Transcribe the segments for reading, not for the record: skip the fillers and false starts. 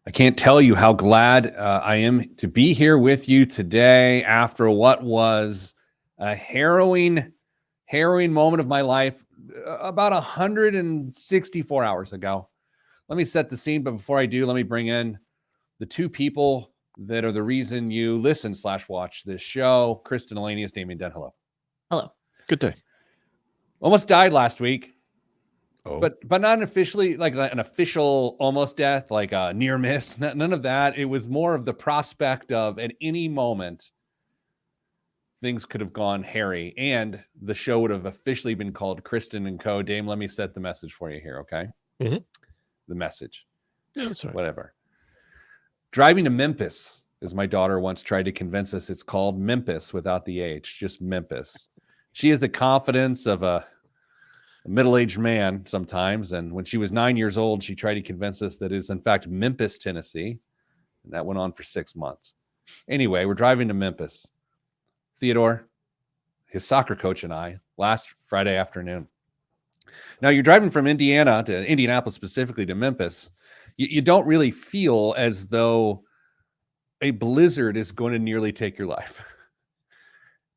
I can't tell you how glad I am to be here with you today after what was a harrowing moment of my life about 164 hours ago. Let me set the scene, but before I do, let me bring in the two people that are the reason you listen/watch this show. Kristen Elanius, Damian Dunn. Hello. Hello. Good day. Almost died last week. Oh. But not officially like an official almost death, like a near miss. None of that. It was more of the prospect of at any moment things could have gone hairy, and the show would have officially been called Kristen and Co. Dame, let me set the message for you here, okay? Mm-hmm. The message. Yeah, that's right. Whatever. Driving to Memphis, as my daughter once tried to convince us, it's called Memphis without the H, just Memphis. She has the confidence of a middle-aged man sometimes, and when she was 9 years old, she tried to convince us that it is in fact Memphis, Tennessee, and that went on for 6 months. Anyway, we're driving to Memphis. Theodore, his soccer coach, and I, last Friday afternoon. Now, you're driving from Indiana to Indianapolis, specifically to Memphis. You don't really feel as though a blizzard is going to nearly take your life,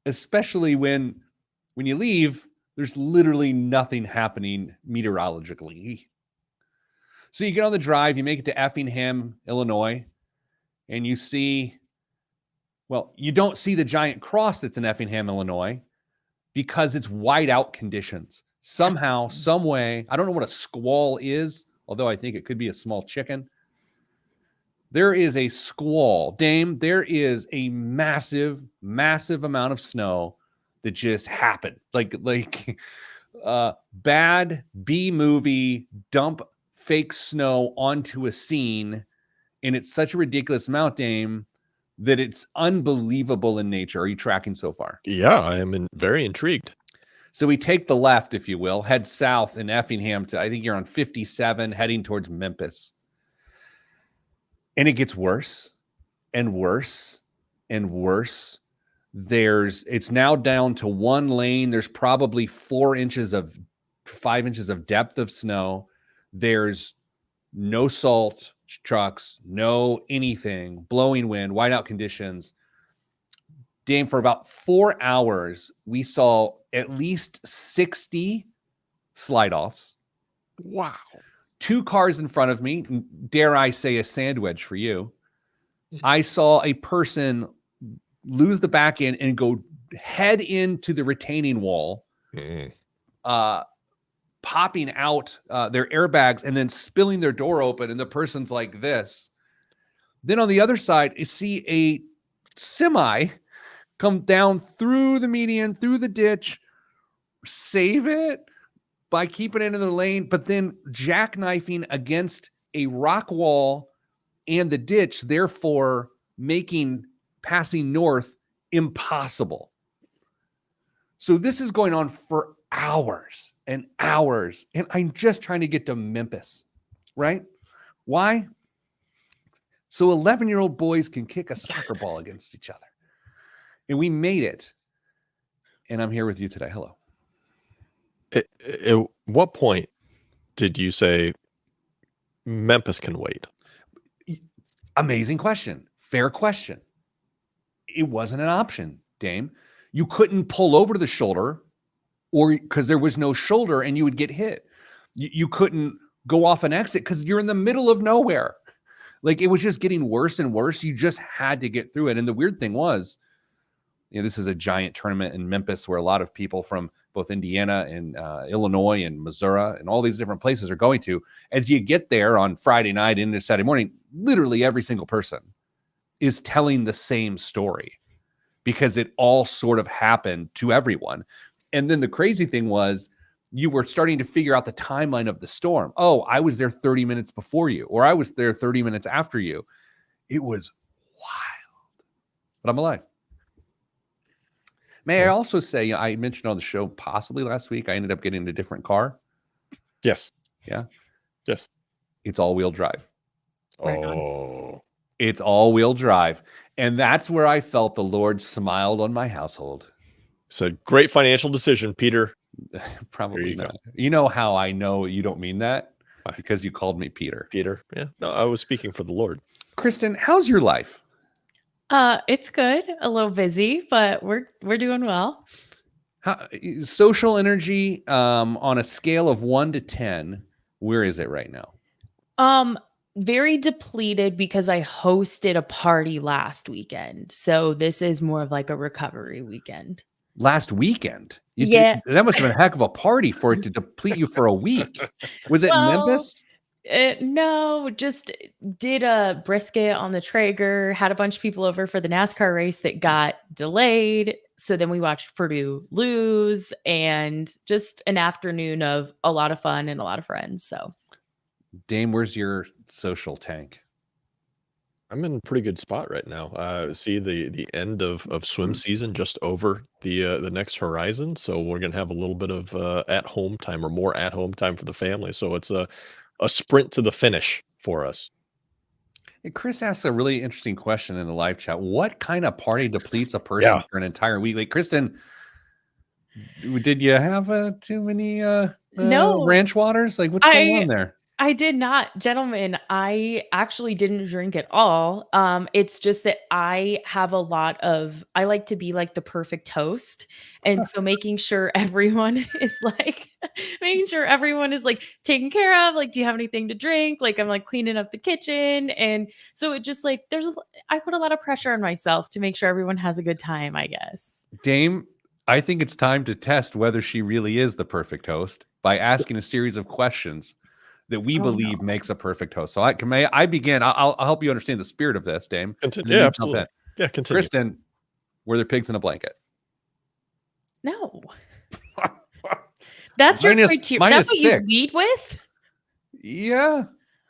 especially when you leave, there's literally nothing happening meteorologically. So you get on the drive, you make it to Effingham, Illinois, and you see, well, you don't see the giant cross that's in Effingham, Illinois, because it's whiteout conditions. Somehow, some way, I don't know what a squall is, although I think it could be a small chicken. There is a squall. Dame, there is a massive, massive amount of snow that just happened. Like bad B-movie dump fake snow onto a scene, and it's such a ridiculous amount, Dame, that it's unbelievable in nature. Are you tracking so far? Yeah, I am very intrigued. So we take the left, if you will, head south in Effingham to, I think you're on 57, heading towards Memphis. And it gets worse and worse and worse. It's now down to one lane. There's probably 5 inches of depth of snow. There's no salt trucks, no anything, blowing wind, whiteout conditions. Dame, for about 4 hours, we saw at least 60 slide-offs. Wow. 2 cars in front of me, dare I say a sandwich for you. I saw a person lose the back end and go head into the retaining wall, popping out their airbags and then spilling their door open, and the person's like this. Then on the other side, you see a semi come down through the median, through the ditch, save it by keeping it in the lane, but then jackknifing against a rock wall and the ditch, therefore making passing north impossible. So this is going on for hours and hours, and I'm just trying to get to Memphis, right? Why? So 11-year-old boys can kick a soccer ball against each other. And we made it. And I'm here with you today. Hello. At what point did you say Memphis can wait? Amazing question. Fair question. It wasn't an option, Dame. You couldn't pull over to the shoulder, or because there was no shoulder and you would get hit. You couldn't go off an exit because you're in the middle of nowhere. Like, it was just getting worse and worse. You just had to get through it. And the weird thing was, this is a giant tournament in Memphis where a lot of people from both Indiana and Illinois and Missouri and all these different places are going to. As you get there on Friday night into Saturday morning, literally every single person is telling the same story because it all sort of happened to everyone. And then the crazy thing was, you were starting to figure out the timeline of the storm. Oh, I was there 30 minutes before you, or I was there 30 minutes after you. It was wild, but I'm alive. May I also say, I mentioned on the show possibly last week, I ended up getting a different car. Yes. Yeah. Yes. It's all-wheel drive. Oh. It's all-wheel drive. And that's where I felt the Lord smiled on my household. It's a great financial decision, Peter. Probably not. Go. You know how I know you don't mean that? because you called me Peter. Peter. Yeah. No, I was speaking for the Lord. Kristen, how's your life? It's good. A little busy, but we're doing well. Social energy on a scale of 1 to 10, where is it right now? Very depleted because I hosted a party last weekend. So this is more of like a recovery weekend. Last weekend? Yeah. That must have been a heck of a party for it to deplete you for a week. Was it Memphis? No, just did a brisket on the Traeger, had a bunch of people over for the NASCAR race that got delayed. So then we watched Purdue lose and just an afternoon of a lot of fun and a lot of friends. So, Dame, where's your social tank? I'm in a pretty good spot right now. See the end of swim season just over the next horizon. So we're gonna have a little bit of at home time or more at home time for the family. So it's a sprint to the finish for us. And Chris asks a really interesting question in the live chat. What kind of party depletes a person for an entire week? Like, Kristen, did you have too many No. ranch waters? Like, what's going on there? I did not, gentlemen. I actually didn't drink at all. It's just that I like to be like the perfect toast. And so making sure everyone is like taken care of. Like, do you have anything to drink? Like, I'm like cleaning up the kitchen. And so it just like, I put a lot of pressure on myself to make sure everyone has a good time, I guess. Dame, I think it's time to test whether she really is the perfect host by asking a series of questions that we believe makes a perfect host. So I begin? I'll help you understand the spirit of this, Dame. Continue. Yeah, absolutely. Yeah, continue. Kristen, were there pigs in a blanket? No. That's your criteria. That's what you lead with? Yeah.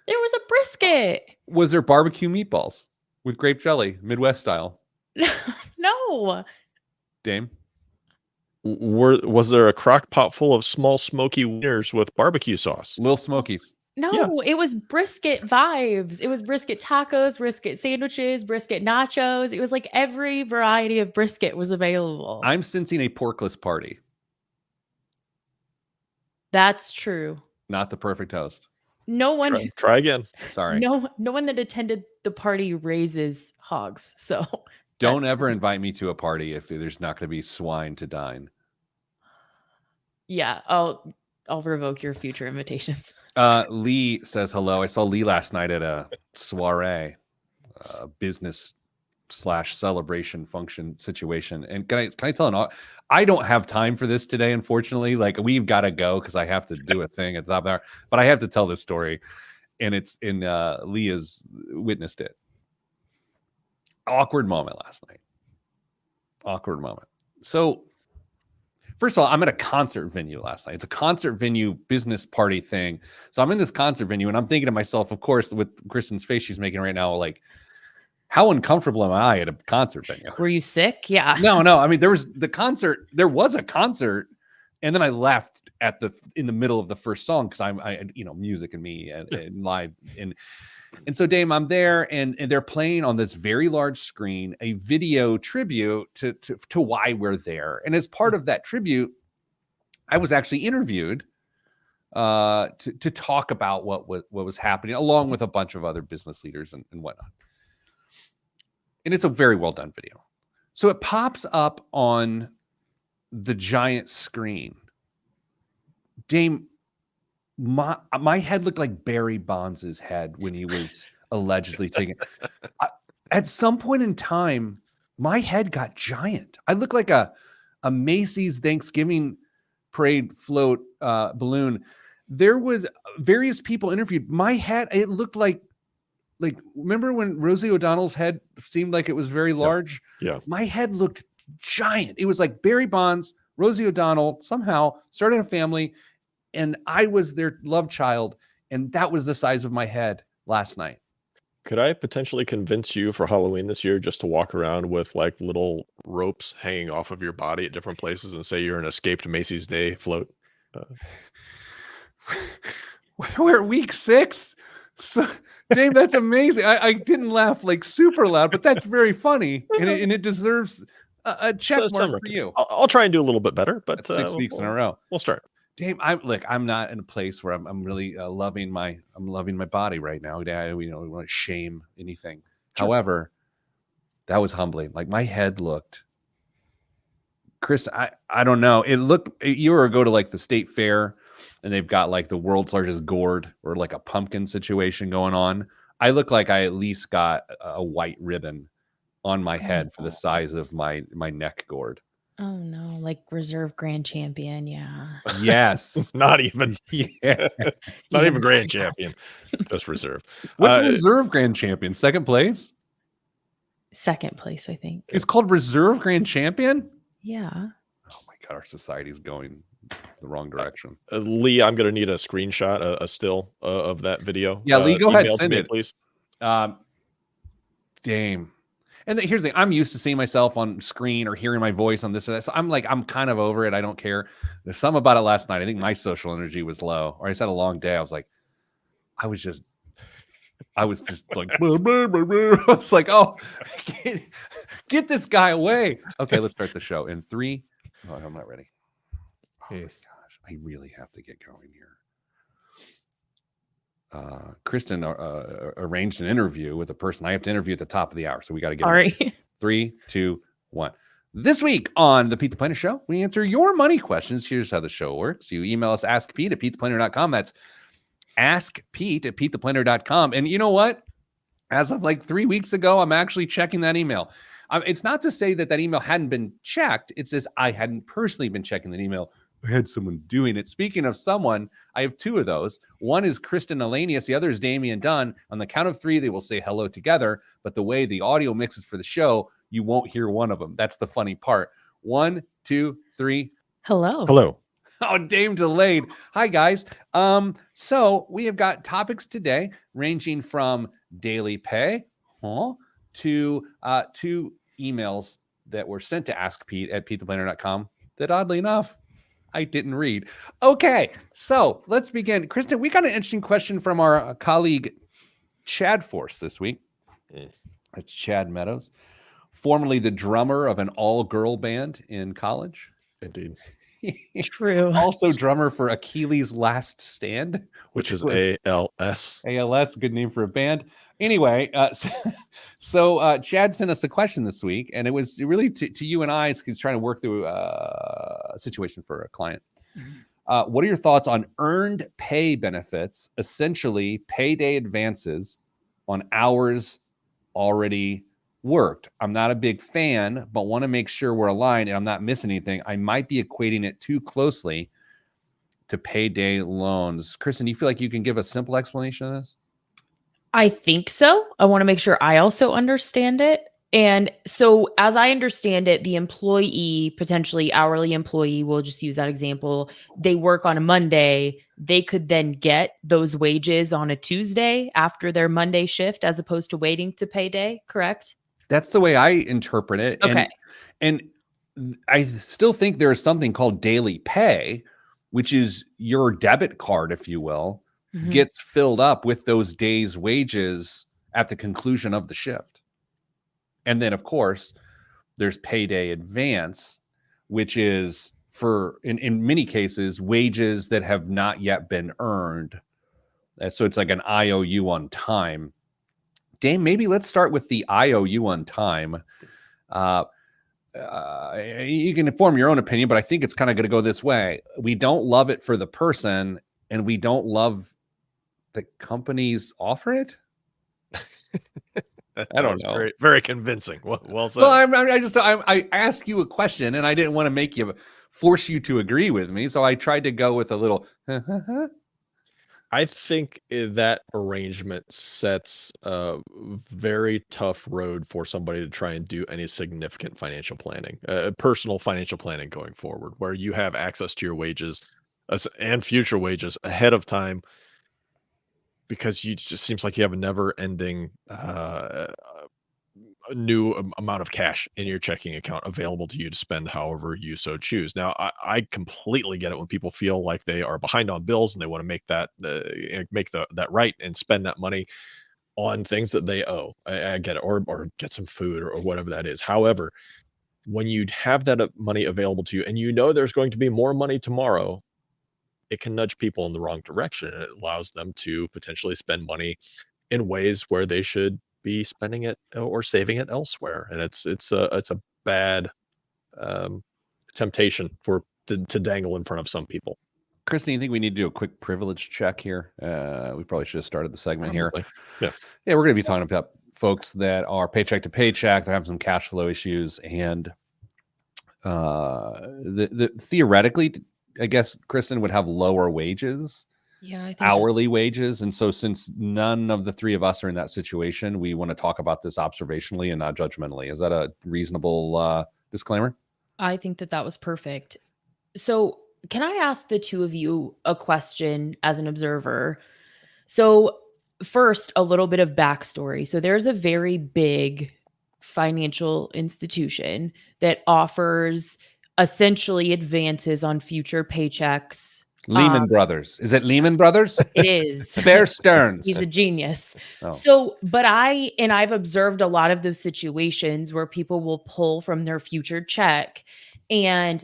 There was a brisket. Was there barbecue meatballs with grape jelly, Midwest style? No. Dame? Was there a crock pot full of small smoky wieners with barbecue sauce? Little Smokies. No, It was brisket vibes. It was brisket tacos, brisket sandwiches, brisket nachos. It was like every variety of brisket was available. I'm sensing a porkless party. That's true. Not the perfect host. No one try again. Sorry. No one that attended the party raises hogs. So don't ever invite me to a party if there's not going to be swine to dine. Yeah, I'll revoke your future invitations. Lee says hello. I saw Lee last night at a soiree, business / celebration function situation. And can I tell him, I don't have time for this today, unfortunately. Like, we've got to go because I have to do a thing at the top of the hour. But I have to tell this story, and Lee has witnessed it. Awkward moment last night. Awkward moment. So, first of all, I'm at a concert venue last night. It's a concert venue business party thing. So I'm in this concert venue and I'm thinking to myself, of course, with Kristen's face she's making right now, like, how uncomfortable am I at a concert venue? Were you sick? Yeah. No. I mean, there was a concert, and then I left in the middle of the first song because I music and me and live and so, Dame, I'm there, and they're playing on this very large screen a video tribute to why we're there. And as part of that tribute, I was actually interviewed to talk about what was happening, along with a bunch of other business leaders and whatnot. And it's a very well done video. So it pops up on the giant screen. Dame, my head looked like Barry Bonds' head when he was allegedly taken. At some point in time, my head got giant. I looked like a Macy's Thanksgiving parade float balloon. There was various people interviewed. My head, it looked like remember when Rosie O'Donnell's head seemed like it was very large? Yeah. My head looked giant. It was like Barry Bonds, Rosie O'Donnell somehow started a family, and I was their love child, and that was the size of my head last night. Could I potentially convince you for Halloween this year just to walk around with like little ropes hanging off of your body at different places and say you're an escaped Macy's Day float? We're at week 6. So, Dave, that's amazing. I didn't laugh like super loud, but that's very funny, and it deserves a check mark for you. I'll try and do a little bit better, but that's 6 weeks in a row. We'll start. Dave, I'm not in a place where I'm really loving my body right now. I want to shame anything. Sure. However, that was humbling. Like my head looked, Chris. I don't know. It looked. You were go to like the state fair, and they've got like the world's largest gourd or like a pumpkin situation going on. I look like I at least got a white ribbon on my head for the size of my neck gourd. Oh no, like reserve grand champion. Yeah. Yes. Not even. Yeah. Not even grand champion. Just reserve. What's reserve grand champion? Second place? Second place, I think. It's called reserve grand champion? Yeah. Oh my God, our society's going the wrong direction. Lee, I'm going to need a screenshot, a still of that video. Yeah, Lee, go ahead, email to send me, it. please. Damn. And here's the thing. I'm used to seeing myself on screen or hearing my voice on this or that. So I'm kind of over it. I don't care. There's something about it last night. I think my social energy was low, or I just had a long day. I was like, I was just like, I was like, oh, get this guy away. Okay, let's start the show in 3. Oh, I'm not ready. Oh my gosh, I really have to get going here. Kristen arranged an interview with a person I have to interview at the top of the hour, so we got to get. Sorry. 3, 2, 1. This week on the Pete the Planner Show, we answer your money questions. Here's how the show works. You email us, askpete@petetheplanner.com. That's askpete@petetheplanner.com. And you know what? As of like 3 weeks ago, I'm actually checking that email. It's not to say that email hadn't been checked. It says I hadn't personally been checking that email. I had someone doing it. Speaking of someone, I have 2 of those. One is Kristen Elanius. The other is Damian Dunn. On the count of 3, they will say hello together. But the way the audio mixes for the show, you won't hear one of them. That's the funny part. 1, 2, 3. Hello. Hello. Oh, Dame delayed. Hi, guys. So we have got topics today ranging from daily pay to 2 emails that were sent to askpete@petetheplanner.com that oddly enough, I didn't read. Okay, so let's begin. Kristen, we got an interesting question from our colleague Chad Force this week. It's Chad Meadows, formerly the drummer of an all-girl band in college. Indeed. True. Also drummer for Achilles' Last Stand, Which is was ALS. ALS, good name for a band. Anyway, so Chad sent us a question this week, and it was really to you and I. He's trying to work through a situation for a client. What are your thoughts on earned pay benefits, essentially payday advances on hours already worked? I'm not a big fan, but want to make sure we're aligned and I'm not missing anything. I might be equating it too closely to payday loans. Kristen, do you feel like you can give a simple explanation of this? I think so. I want to make sure I also understand it. And so, as I understand it, the employee, potentially hourly employee, we'll just use that example. They work on a Monday. They could then get those wages on a Tuesday after their Monday shift, as opposed to waiting to payday. Correct? That's the way I interpret it. Okay. And I still think there is something called daily pay, which is your debit card, if you will, Mhm. gets filled up with those days' wages at the conclusion of the shift. And then, of course, there's payday advance, which is in many cases, wages that have not yet been earned. So it's like an IOU on time. Dame, maybe let's start with the IOU on time. You can form your own opinion, but I think it's kind of going to go this way. We don't love it for the person, and we don't love the companies offer it. I don't know. Very, very convincing. Well said. Well, I asked you a question, and I didn't want to force you to agree with me, so I tried to go with a little. I think that arrangement sets a very tough road for somebody to try and do any significant financial planning, personal financial planning going forward, where you have access to your wages and future wages ahead of time, because it just seems like you have a never-ending new amount of cash in your checking account available to you to spend however you so choose. Now, I completely get it when people feel like they are behind on bills and they want to make that right and spend that money on things that they owe. I get it, or get some food or whatever that is. However, when you have that money available to you and you know there's going to be more money tomorrow, it can nudge people in the wrong direction. And it allows them to potentially spend money in ways where they should be spending it or saving it elsewhere. And it's a bad um, temptation to dangle in front of some people. Kristen, you think we need to do a quick privilege check here? We probably should have started the segment here. Probably. Yeah. Yeah, we're going to be talking about folks that are paycheck to paycheck. They're having some cash flow issues, and theoretically, I guess Kristen would have lower wages, Yeah, I think hourly wages. And so, since none of the three of us are in that situation, we want to talk about this observationally and not judgmentally. Is that a reasonable disclaimer? I think that was perfect. So, can I ask the two of you a question as an observer? So, first, a little bit of backstory. So, there's a very big financial institution that offers essentially advances on future paychecks. Lehman Brothers. Is it Lehman Brothers? It is. Bear Stearns. He's a genius. Oh. So, but I've observed a lot of those situations where people will pull from their future check, and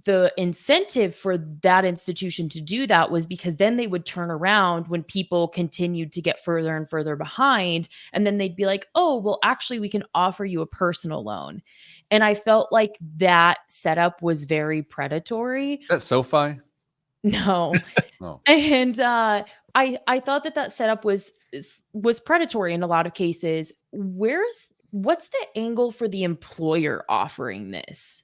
the incentive for that institution to do that was because then they would turn around when people continued to get further and further behind, and then they'd be like, oh, well, actually we can offer you a personal loan. And I felt like that setup was very predatory. Is that SoFi? No. Oh. And I thought that setup was predatory in a lot of cases. What's the angle for the employer offering this?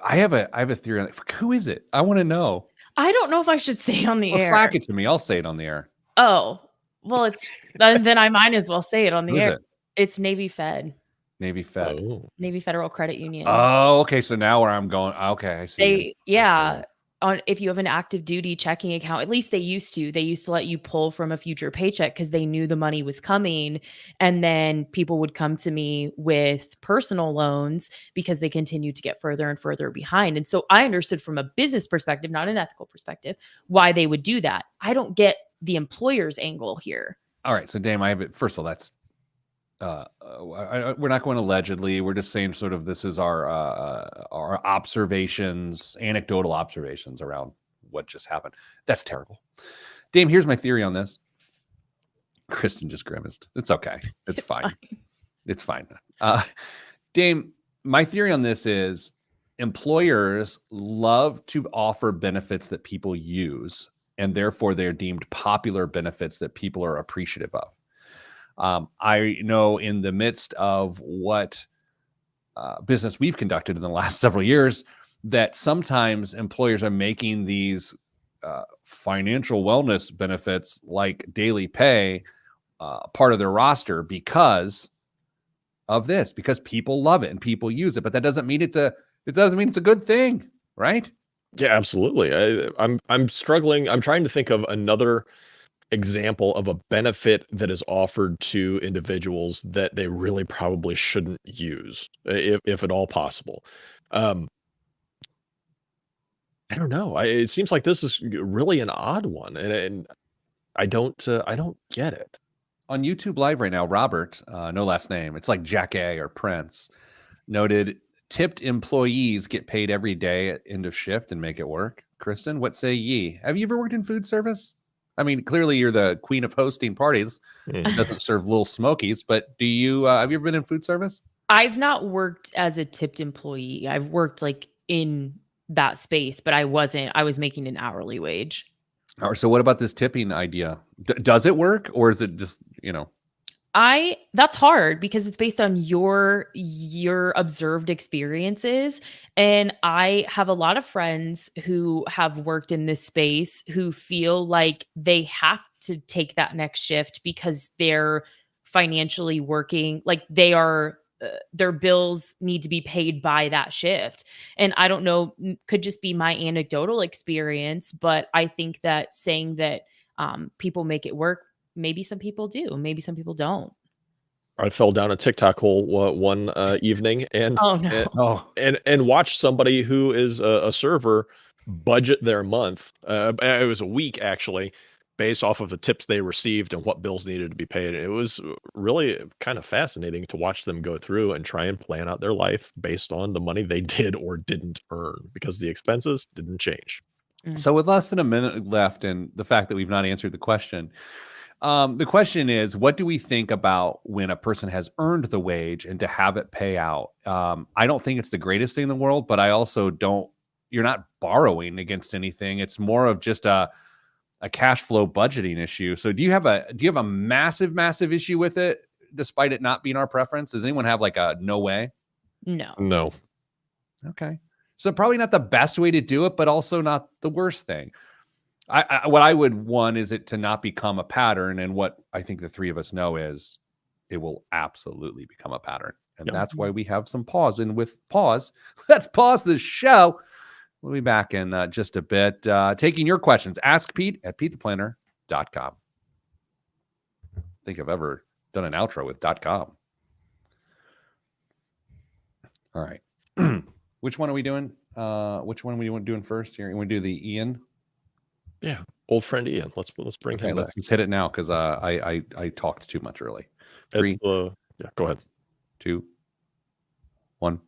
I have a theory on it. Who is it? I want to know. I don't know if I should say on the Well, air. slack it to me. I'll say it on the air. Oh, well, it's then I might as well say it on the Who is air. it? It's Navy Fed, Navy Fed. Oh. Navy Federal Credit Union. Oh, okay. So now where I'm going. Okay, I see. If you have an active duty checking account, at least they used to let you pull from a future paycheck because they knew the money was coming. And then people would come to me with personal loans because they continued to get further and further behind. And so I understood from a business perspective, not an ethical perspective, why they would do that. I don't get the employer's angle here. All right. So, Dame, I have it. First of all, that's we're not going allegedly. We're just saying sort of this is our observations, anecdotal observations around what just happened. That's terrible. Dame, here's my theory on this. Kristen just grimaced. It's okay. It's fine. It's fine. Dame, my theory on this is employers love to offer benefits that people use, and therefore they're deemed popular benefits that people are appreciative of. I know in the midst of what business we've conducted in the last several years, that sometimes employers are making these financial wellness benefits like daily pay part of their roster because of this, because people love it and people use it. But that doesn't mean it's a good thing, right? Yeah, absolutely. I'm struggling. I'm trying to think of another example of a benefit that is offered to individuals that they really probably shouldn't use, if at all possible. I don't know. It seems like this is really an odd one, and I don't get it. On YouTube Live right now, Robert, no last name, it's like Jack A or Prince, noted tipped employees get paid every day at end of shift and make it work. Kristen, what say ye? Have you ever worked in food service? I mean, clearly you're the queen of hosting parties. It doesn't serve Little Smokies, but do you have you ever been in food service? I've not worked as a tipped employee. I've worked like in that space, but I was making an hourly wage. All right, so what about this tipping idea? Does it work, or is it just, that's hard because it's based on your observed experiences. And I have a lot of friends who have worked in this space who feel like they have to take that next shift because they're financially working, like they are their bills need to be paid by that shift. And I don't know, could just be my anecdotal experience, but I think that saying that people make it work, maybe some people do, maybe some people don't. I fell down a TikTok hole one evening and Oh no. and watched somebody who is a server budget their month. It was a week actually, based off of the tips they received and what bills needed to be paid. It was really kind of fascinating to watch them go through and try and plan out their life based on the money they did or didn't earn because the expenses didn't change. Mm. So with less than a minute left and the fact that we've not answered the question is, what do we think about when a person has earned the wage and to have it pay out? I don't think it's the greatest thing in the world, but I also don't, you're not borrowing against anything. It's more of just a cash flow budgeting issue. So do you have a massive issue with it, despite it not being our preference? Does anyone have like a no way? No. No. Okay. So probably not the best way to do it, but also not the worst thing. What I would want is it to not become a pattern. And what I think the three of us know is it will absolutely become a pattern. And Yep. that's why we have some pause. And with pause, let's pause the show. We'll be back in just a bit. Taking your questions. Ask Pete at PeteThePlanner.com. I think I've ever done an outro with .com. All right. Which one are we doing? Which one are we doing first here? We do the Ian. Yeah. Old friend Ian. Let's bring Okay, him back. let's hit it now because I talked too much early. 3, Yeah, go ahead. 2, 1.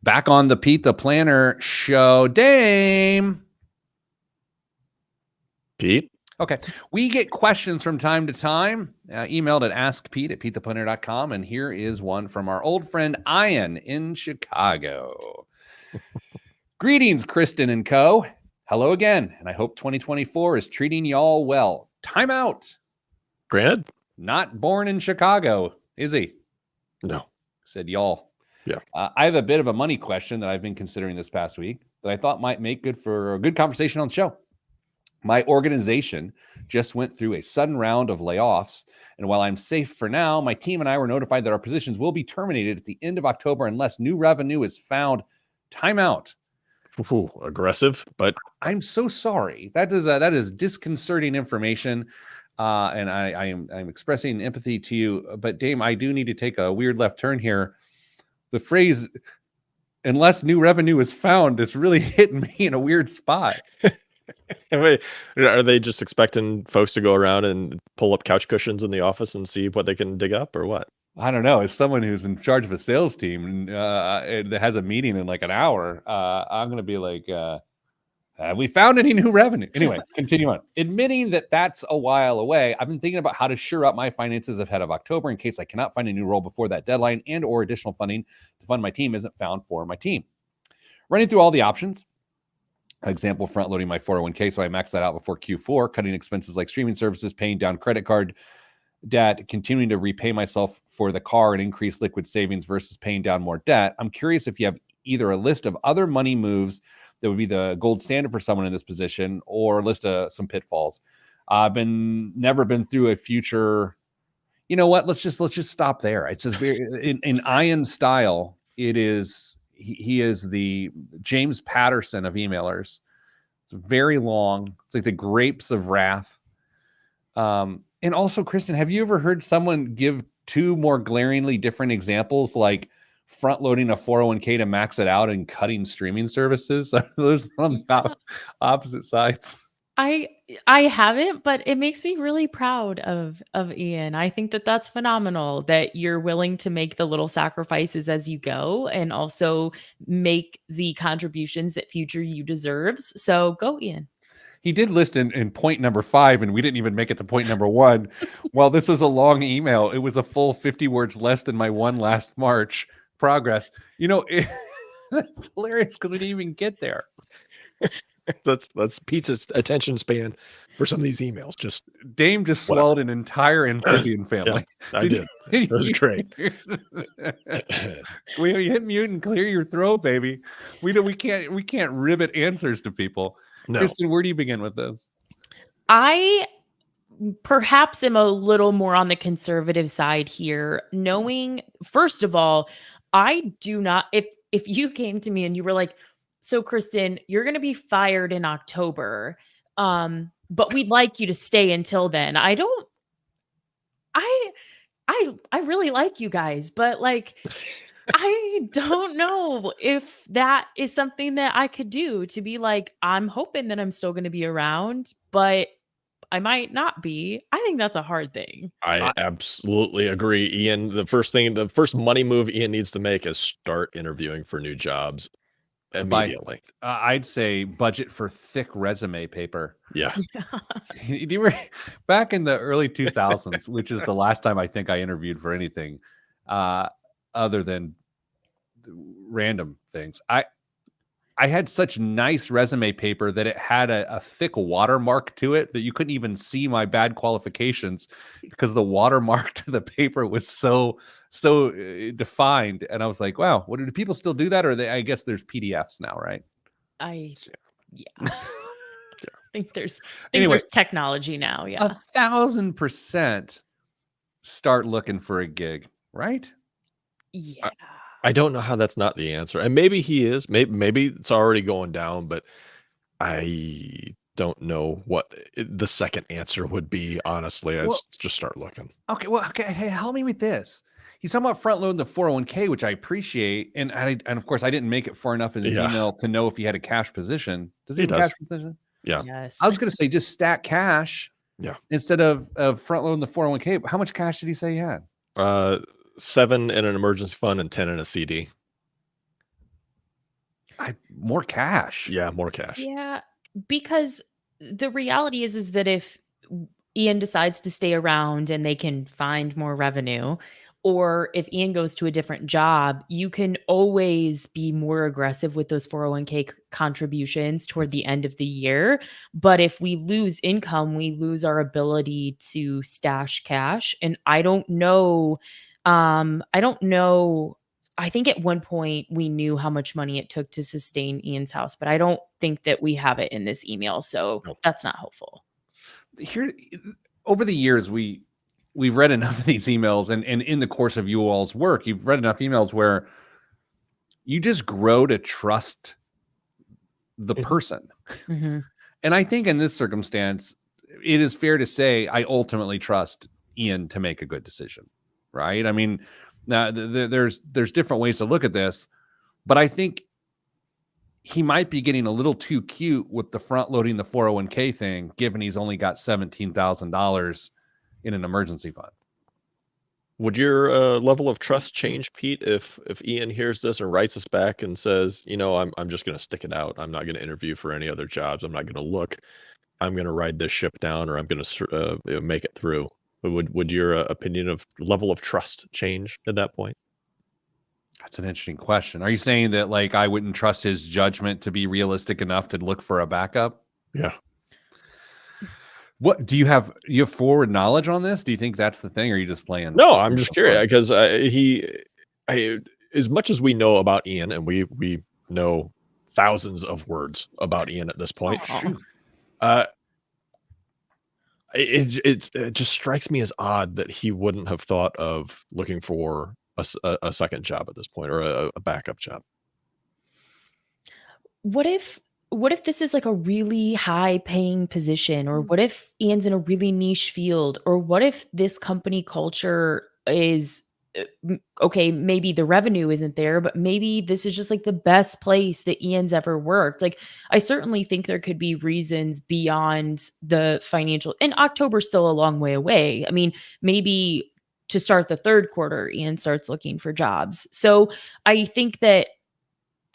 Back on the Pete the Planner show. Dame. Pete? Okay. We get questions from time to time, emailed at askpete at PeteThePlanner.com. And here is one from our old friend Ian in Chicago. Greetings, Kristen and co. Hello again. And I hope 2024 is treating y'all well. Time out. Granted? Not born in Chicago, is he? No. Said y'all. Yeah. I have a bit of a money question that I've been considering this past week that I thought might make good for a good conversation on the show. My organization just went through a sudden round of layoffs, and while I'm safe for now, my team and I were notified that our positions will be terminated at the end of October unless new revenue is found. Time out. Ooh, aggressive, but I'm so sorry. That is disconcerting information, and I'm expressing empathy to you. But Dame, I do need to take a weird left turn here. The phrase "unless new revenue is found" is really hitting me in a weird spot. Wait, are they just expecting folks to go around and pull up couch cushions in the office and see what they can dig up, or what? I don't know. As someone who's in charge of a sales team that has a meeting in like an hour, I'm going to be like, have we found any new revenue? Anyway, continue on. Admitting that that's a while away, I've been thinking about how to shore up my finances ahead of October in case I cannot find a new role before that deadline and or additional funding to fund my team isn't found for my team. Running through all the options. Example, front loading my 401k so I max that out before Q4, cutting expenses like streaming services, paying down credit card debt, continuing to repay myself for the car and increase liquid savings versus paying down more debt. I'm curious if you have either a list of other money moves that would be the gold standard for someone in this position or a list of some pitfalls. I've never been through a future. You know what? Let's just stop there. It's just very in Ian style. It is. He is the James Patterson of emailers. It's very long. It's like the grapes of wrath. And also, Kristen, have you ever heard someone give two more glaringly different examples, like front loading a 401k to max it out and cutting streaming services? Those are on the opposite sides. I haven't, but it makes me really proud of Ian. I think that that's phenomenal that you're willing to make the little sacrifices as you go and also make the contributions that future you deserves. So go, Ian. He did list in point number 5, and we didn't even make it to point number 1. While this was a long email, it was a full 50 words less than my one last March progress. You know, that's hilarious because we didn't even get there. That's Pete's attention span for some of these emails. Just Dame just swallowed an entire amphibian family. Yeah, I did. It was great. We hit mute and clear your throat, baby. We can't ribbit answers to people. No. Kristen, where do you begin with this? I perhaps am a little more on the conservative side here, knowing, first of all, I do not, if you came to me and you were like, so Kristen, you're going to be fired in October, but we'd like you to stay until then. I really like you guys, but like, I don't know if that is something that I could do, to be like, I'm hoping that I'm still going to be around, but I might not be. I think that's a hard thing. I absolutely agree, Ian. The first money move Ian needs to make is start interviewing for new jobs to buy, immediately. I'd say budget for thick resume paper. Yeah. You were back in the early 2000s, which is the last time I think I interviewed for anything other than random things. I had such nice resume paper that it had a thick watermark to it that you couldn't even see my bad qualifications because the watermark to the paper was so defined. And I was like, wow, what do people still do that? Or I guess there's PDFs now, right? Yeah. I think there's Anyway. there's technology now. Yeah. 1,000% start looking for a gig, right? Yeah. I don't know how that's not the answer. And maybe he is. Maybe it's already going down, but I don't know what the second answer would be, honestly. Well- Just start looking. Okay, well, okay, hey, help me with this. He's talking about front loading the 401k, which I appreciate, and of course I didn't make it far enough in his Yeah. email to know if he had a cash position. Does he He have a does. cash position? Yeah. Yes. I was going to say just stack cash. Yeah. Instead of front loading the 401k. How much cash did he say he had? 7 in an emergency fund and 10 in a CD. More cash. Yeah, more cash. Yeah, because the reality is that if Ian decides to stay around and they can find more revenue, or if Ian goes to a different job, you can always be more aggressive with those 401k contributions toward the end of the year. But if we lose income, we lose our ability to stash cash. And I don't know. I think at one point we knew how much money it took to sustain Ian's house, but I don't think that we have it in this email. So Nope. that's not helpful. Here, over the years, we've read enough of these emails, and in the course of you all's work, you've read enough emails where you just grow to trust the Mhm. person. Mhm. And I think in this circumstance, it is fair to say I ultimately trust Ian to make a good decision, right? I mean, now there's different ways to look at this, but I think he might be getting a little too cute with the front loading the 401k thing, given he's only got $17,000 in an emergency fund. Would your level of trust change, Pete, if Ian hears this and writes us back and says, I'm just going to stick it out. I'm not going to interview for any other jobs. I'm not going to look. I'm going to ride this ship down, or I'm going to make it through. Would your opinion of level of trust change at that point? That's an interesting question. Are you saying that like I wouldn't trust his judgment to be realistic enough to look for a backup? Yeah. What do you have forward knowledge on this? Do you think that's the thing, or are you just playing? No, I'm just curious because as much as we know about Ian, and we know thousands of words about Ian at this point, it just strikes me as odd that he wouldn't have thought of looking for a second job at this point, or a backup job. What if this is like a really high paying position, or what if Ian's in a really niche field, or what if this company culture is okay, maybe the revenue isn't there, but maybe this is just like the best place that Ian's ever worked. Like, I certainly think there could be reasons beyond the financial, and October's still a long way away. I mean, maybe to start the third quarter, Ian starts looking for jobs. So I think that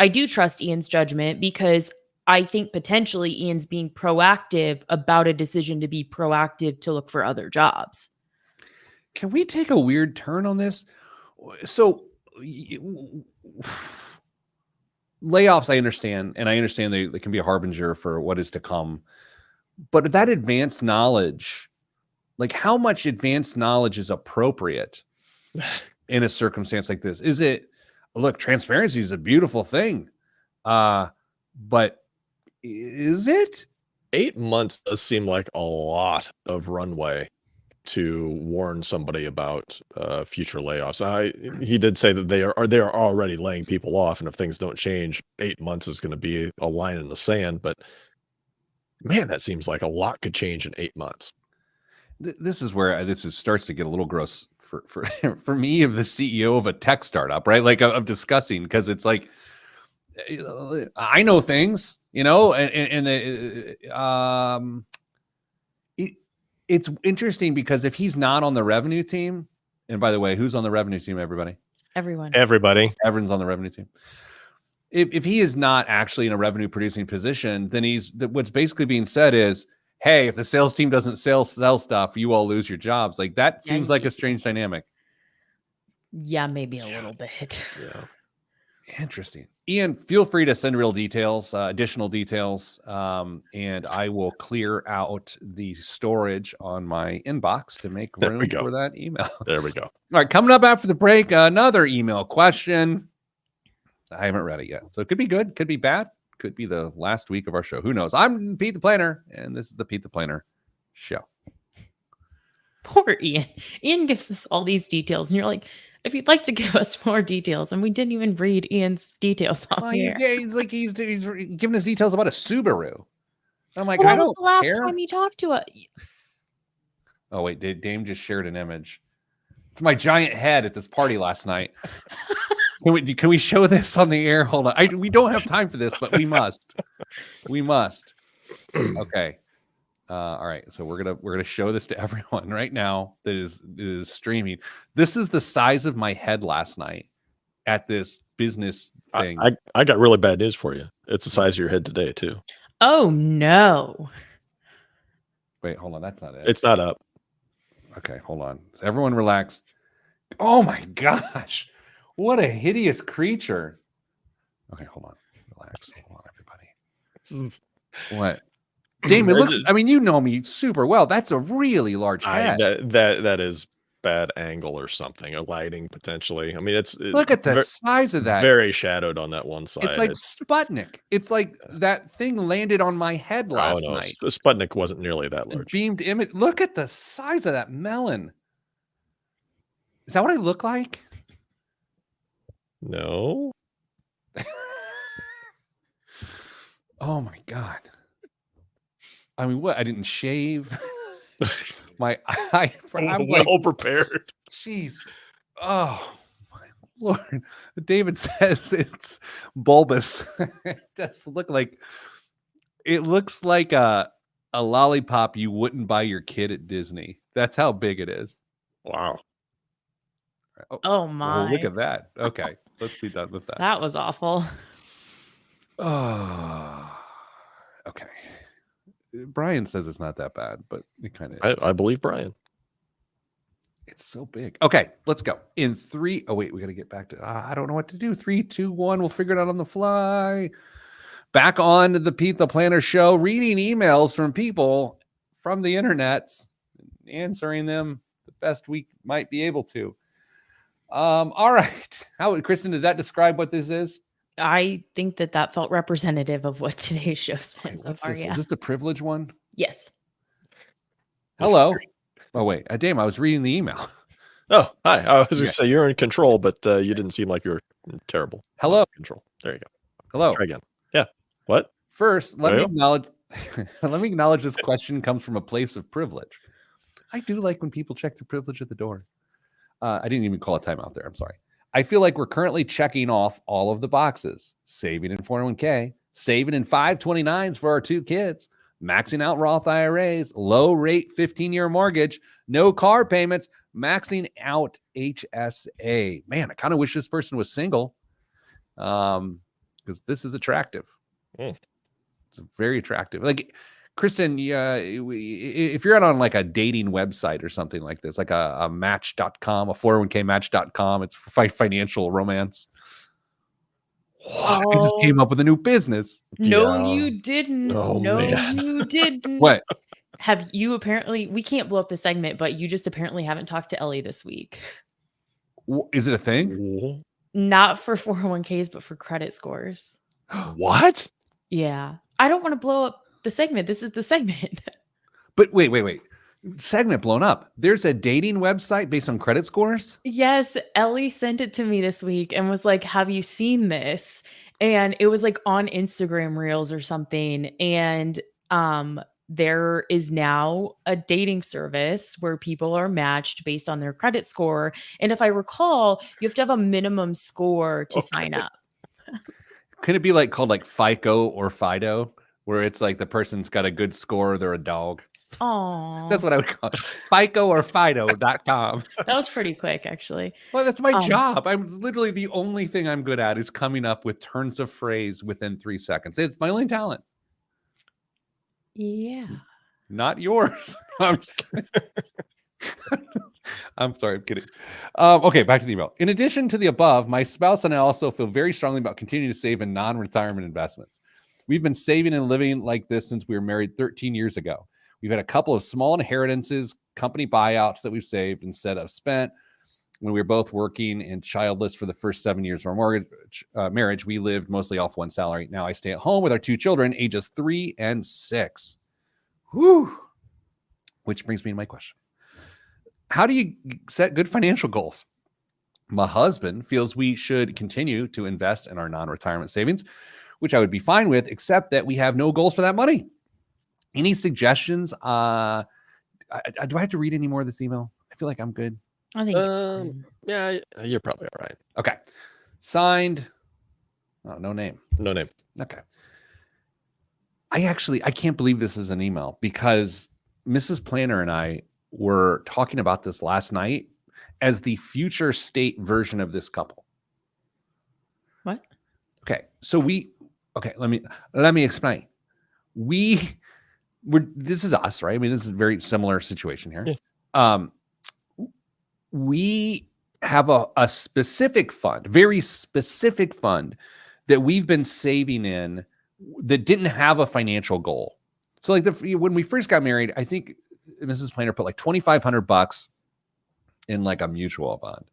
I do trust Ian's judgment, because I think potentially Ian's being proactive about a decision to be proactive to look for other jobs. Can we take a weird turn on this? So layoffs, I understand, and I understand they can be a harbinger for what is to come. But that advanced knowledge, like how much advanced knowledge is appropriate in a circumstance like this? Is it, look, transparency is a beautiful thing, but is it? 8 months does seem like a lot of runway to warn somebody about future layoffs. He did say that they are already laying people off, and if things don't change, 8 months is going to be a line in the sand. But man, that seems like a lot could change in 8 months. This is where starts to get a little gross for for me, of the CEO of a tech startup, right? Like of discussing, because it's like I know things, it's interesting because if he's not on the revenue team, and by the way, who's on the revenue team? Everybody. Everyone. Everybody. Everyone's on the revenue team. if he is not actually in a revenue producing position, then what's basically being said is, hey, if the sales team doesn't sell stuff, you all lose your jobs. Like that Yeah, seems like a strange dynamic. Yeah, maybe a little bit. Yeah. Interesting. Ian, feel free to send real details, additional details, and I will clear out the storage on my inbox to make There we room go. for that email. There we go. All right, coming up after the break, another email question. I haven't read it yet, so it could be good, could be bad, could be the last week of our show. Who knows? I'm Pete the Planner, and this is the Pete the Planner show. Poor Ian. Ian gives us all these details, and you're like, if you'd like to give us more details, and we didn't even read Ian's details on Well, here. he's like he's giving us details about a Subaru. I'm like, Well, I that was don't the last care. time you talked to us. Oh wait, Dame just shared an image. It's my giant head at this party last night. Can we show this on the air? Hold on. We don't have time for this, but we must. We must. Okay. All right. So we're gonna show this to everyone right now that is streaming. This is the size of my head last night at this business thing. I got really bad news for you. It's the size of your head today too. Oh no. Wait, hold on. That's not it. It's not up. Okay, hold on. Everyone relax. Oh my gosh. What a hideous creature. Okay, hold on. Relax. Hold on, everybody. What? Dame, it looks, I mean, you know me super well. That's a really large head. That is bad angle or something, or lighting potentially. I mean, Look at the size of that. Very shadowed on that one side. It's like Sputnik. It's like that thing landed on my head last night. Sputnik wasn't nearly that large. Beamed image. Look at the size of that melon. Is that what I look like? No. Oh my God. I mean, what? I didn't shave. I'm like, well prepared. jeez. Oh my Lord. David says it's bulbous. It does look like, it looks like a lollipop you wouldn't buy your kid at Disney. That's how big it is. Wow. Oh my. Well, look at that. Okay. Let's be done with that. That was awful. Oh, okay. Brian says it's not that bad, but it kind of is. I believe Brian. It's so big. Okay, let's go. In 3. Oh, wait, we got to get back to, I don't know what to do. 3, 2, 1. We'll figure it out on the fly. Back on the Pete the Planner show, reading emails from people from the internets, answering them the best we might be able to. All right. How, Kristen, did that describe what this is? I think that felt representative of what today's show's been so far. This? Yeah. Was this the privilege one? Yes. Hello. Oh, wait. Damn, I was reading the email. Oh, hi. I was going to say you're in control, but you didn't seem like you were terrible. Hello. Control. There you go. Hello. Try again. Yeah. What? First, let me Hello? acknowledge this question comes from a place of privilege. I do like when people check their privilege at the door. I didn't even call a timeout there. I'm sorry. I feel like we're currently checking off all of the boxes: saving in 401k, saving in 529s for our 2 kids, maxing out Roth IRAs, low rate 15-year mortgage, no car payments, maxing out HSA. Man, I kind of wish this person was single, because this is attractive. It's very attractive. Like, Kristen, if you're on like a dating website or something like this, like a match.com, a 401k match.com, it's for financial romance. I just came up with a new business. No, Yeah. you didn't. Oh, no, man. you didn't. What? Have you apparently, we can't blow up the segment, but you just apparently haven't talked to Ellie this week. Is it a thing? Ooh. Not for 401ks, but for credit scores. What? Yeah. I don't want to blow up the segment. This is the segment. But wait. Segment blown up. There's a dating website based on credit scores? Yes, Ellie sent it to me this week and was like, have you seen this? And it was like on Instagram Reels or something. And there is now a dating service where people are matched based on their credit score. And if I recall, you have to have a minimum score to sign up. Could it be like called like FICO or Fido, where it's like the person's got a good score, they're a dog? Oh, That's what I would call it. FICO or Fido.com. that was pretty quick, actually. Well, that's my Um, job. I'm literally the only thing I'm good at is coming up with turns of phrase within 3 seconds. It's my only talent, Yeah. not yours. I'm just kidding. I'm sorry, I'm kidding. Okay, back to the email. In addition to the above, my spouse and I also feel very strongly about continuing to save in non-retirement investments. We've been saving and living like this since we were married 13 years ago. We've had a couple of small inheritances, company buyouts that we've saved instead of spent. When we were both working and childless for the first 7 years of our marriage, we lived mostly off one salary. Now I stay at home with our 2 children, ages 3 and 6. Whew. Which brings me to my question. How do you set good financial goals? My husband feels we should continue to invest in our non-retirement savings, which I would be fine with, except that we have no goals for that money. Any suggestions? Do I have to read any more of this email? I feel like I'm good. I think Yeah, you're probably all right. Okay. Signed. Oh, no name. No name. Okay. I can't believe this is an email because Mrs. Planner and I were talking about this last night as the future state version of this couple. what? Okay. So let me explain. This is us, right? I mean, this is a very similar situation here. Yeah. We have a specific fund, very specific fund that we've been saving in that didn't have a financial goal. So like when we first got married, I think Mrs. Planner put like $2,500 in like a mutual fund.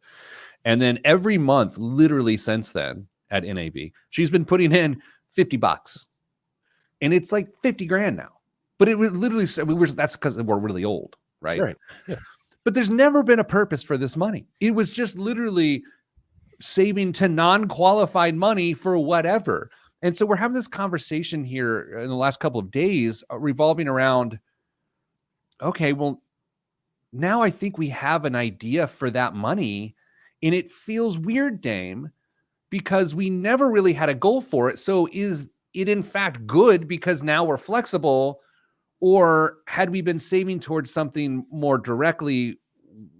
And then every month, literally since then at NAV, she's been putting in $50. And it's like 50 grand now. But it was literally, that's because we're really old, right? Right. Yeah. But there's never been a purpose for this money. It was just literally saving to non-qualified money for whatever. And so we're having this conversation here in the last couple of days revolving around, okay, well, now I think we have an idea for that money. And it feels weird, Dame, because we never really had a goal for it. So is it in fact good because now we're flexible? Or had we been saving towards something more directly,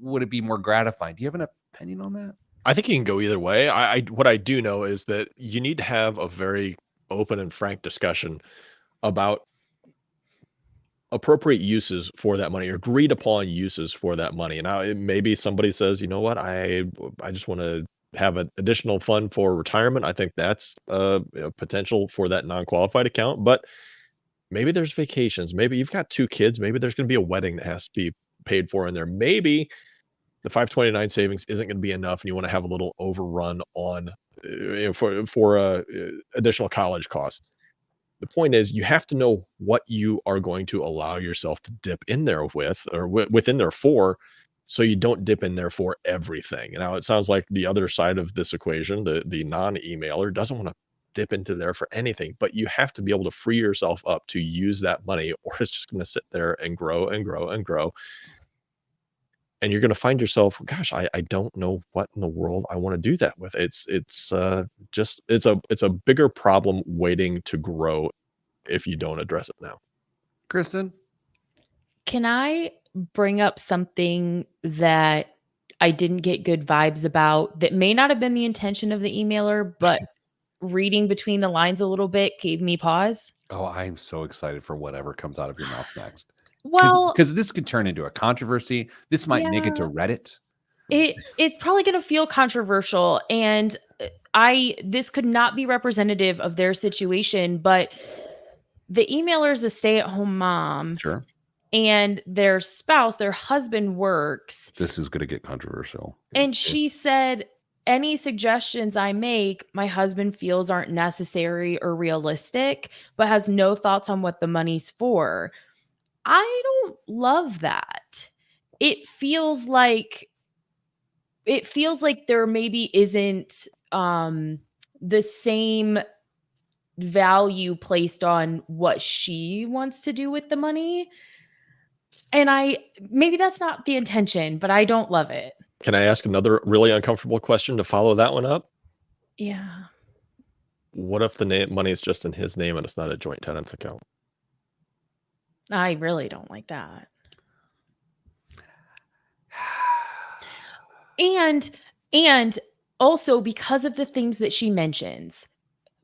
would it be more gratifying? Do you have an opinion on that? I think you can go either way. What I do know is that you need to have a very open and frank discussion about appropriate uses for that money or agreed upon uses for that money. Now, maybe somebody says, you know what, I just want to have an additional fund for retirement. I think that's potential for that non-qualified account. But maybe there's vacations. Maybe you've got 2 kids. Maybe there's going to be a wedding that has to be paid for in there. Maybe the 529 savings isn't going to be enough, and you want to have a little overrun on for additional college costs. The point is, you have to know what you are going to allow yourself to dip in there with, or within there for, so you don't dip in there for everything. Now, it sounds like the other side of this equation, the non-emailer, doesn't want to dip into there for anything, but you have to be able to free yourself up to use that money, or it's just going to sit there and grow and grow and grow. And you're going to find yourself, gosh, I don't know what in the world I want to do that with. It's a bigger problem waiting to grow if you don't address it now. Kristen? Can I bring up something that I didn't get good vibes about that may not have been the intention of the emailer, but reading between the lines a little bit gave me pause? Oh, I'm so excited for whatever comes out of your mouth next. Well, Because this could turn into a controversy. This might make it to Reddit. it's probably going to feel controversial, and this could not be representative of their situation, but the emailer is a stay-at-home mom. Sure. And their spouse, their husband, works. This is going to get controversial. And she said, any suggestions I make, my husband feels aren't necessary or realistic, but has no thoughts on what the money's for. I don't love that. It feels like there maybe isn't the same value placed on what she wants to do with the money. And maybe that's not the intention, but I don't love it. Can I ask another really uncomfortable question to follow that one up? Yeah. What if the money is just in his name and it's not a joint tenants account? I really don't like that. And also because of the things that she mentions,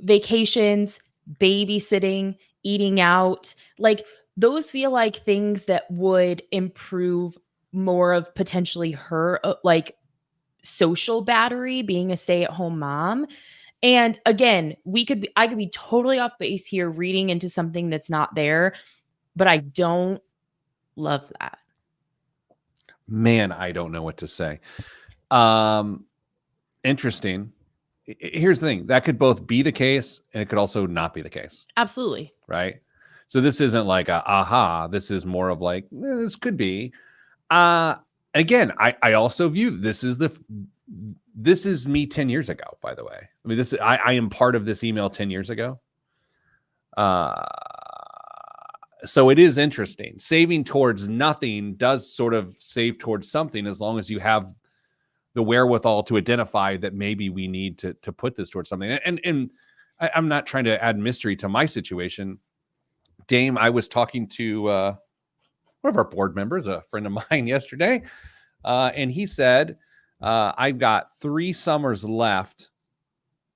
vacations, babysitting, eating out, like those feel like things that would improve more of potentially her like social battery being a stay-at-home mom. And again, I could be totally off base here reading into something that's not there, but I don't love that. Man, I don't know what to say. Interesting. Here's the thing. That could both be the case and it could also not be the case, Absolutely. right? So this isn't like a aha. This is more of like, this could be. Again, I also view this is me 10 years ago, by the way. I mean, I am part of this email 10 years ago. So it is interesting. Saving towards nothing does sort of save towards something as long as you have the wherewithal to identify that maybe we need to put this towards something. And I'm not trying to add mystery to my situation. Dame, I was talking to one of our board members, a friend of mine yesterday, and he said, I've got 3 summers left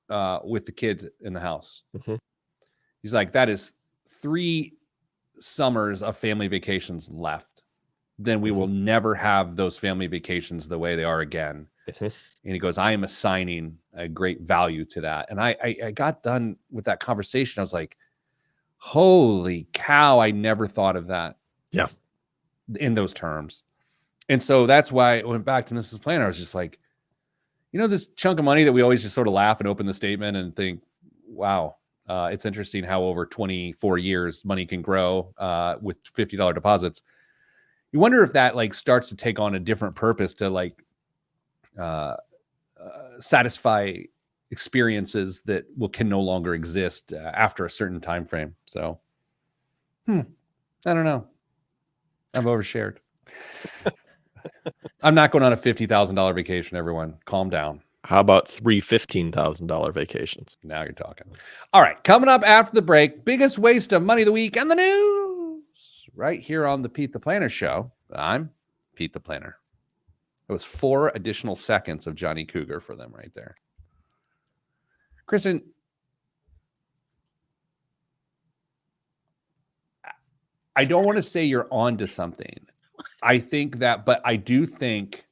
with the kid in the house. Mhm. He's like, that is 3 summers of family vacations left. Then we will never have those family vacations the way they are again. And he goes, I am assigning a great value to that. And I got done with that conversation. I was like, holy cow, I never thought of that. Yeah. In those terms. And so that's why I went back to Mrs. Planner. I was just like, this chunk of money that we always just sort of laugh and open the statement and think, wow, it's interesting how over 24 years money can grow with $50 deposits. You wonder if that like starts to take on a different purpose to like satisfy experiences that can no longer exist after a certain time frame. So, I don't know. I've overshared. I'm not going on a $50,000 vacation, everyone. Calm down. How about 3 $15,000 vacations? Now you're talking. All right. Coming up after the break, biggest waste of money of the week and the news right here on the Pete the Planner Show. I'm Pete the Planner. It was 4 additional seconds of Johnny Cougar for them right there. Kristen, I don't want to say you're on to something. I think that, but I do think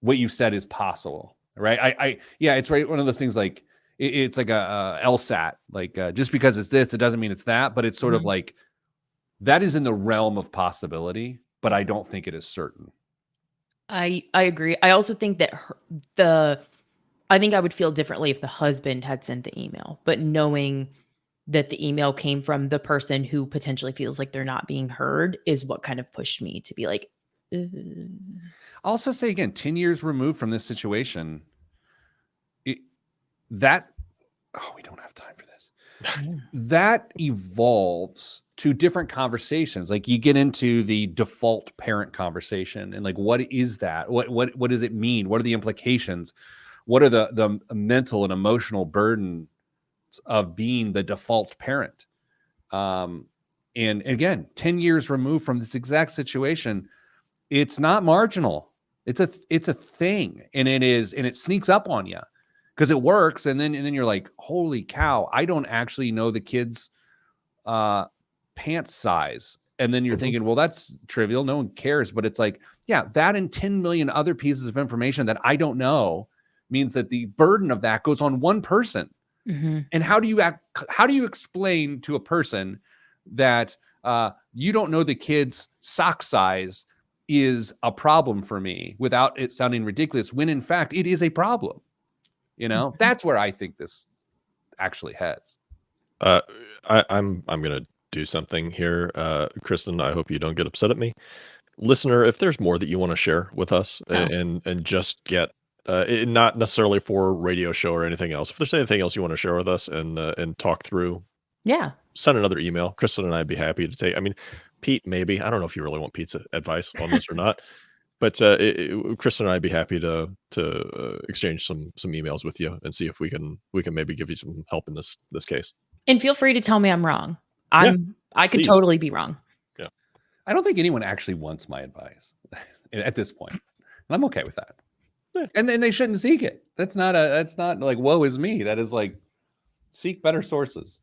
what you've said is possible, right? Yeah, it's right. One of those things like it's like a LSAT, like just because it's this, it doesn't mean it's that, but it's sort of like that is in the realm of possibility, but I don't think it is certain. I agree. I also think that I think I would feel differently if the husband had sent the email, but knowing that the email came from the person who potentially feels like they're not being heard is what kind of pushed me to be like, I'll also say again, 10 years removed from this situation, we don't have time for this. That evolves to different conversations. Like you get into the default parent conversation and like, what is that? What does it mean? What are the implications? What are the mental and emotional burden of being the default parent? And again, 10 years removed from this exact situation, it's not marginal. It's a thing, and it sneaks up on you because it works. And then you're like, holy cow, I don't actually know the kid's pants size. And then you're thinking, well, that's trivial. No one cares. But it's like, yeah, that and 10 million other pieces of information that I don't know means that the burden of that goes on one person. And how do you explain to a person that you don't know the kid's sock size is a problem for me without it sounding ridiculous when in fact it is a problem? That's where I think this actually heads. I'm gonna do something here, Kristen. I hope you don't get upset at me, listener. If there's more that you want to share with us, and just get not necessarily for a radio show or anything else. If there's anything else you want to share with us and talk through, send another email. Kristen and I'd be happy to take. I mean, Pete, maybe. I don't know if you really want Pete's advice on this or not, but Kristen and I'd be happy to exchange some emails with you and see if we can maybe give you some help in this case. And feel free to tell me I'm wrong. I could Please. totally be wrong. I don't think anyone actually wants my advice at this point. And I'm okay with that. Yeah. And then they shouldn't seek it. That's not like woe is me. That is like seek better sources.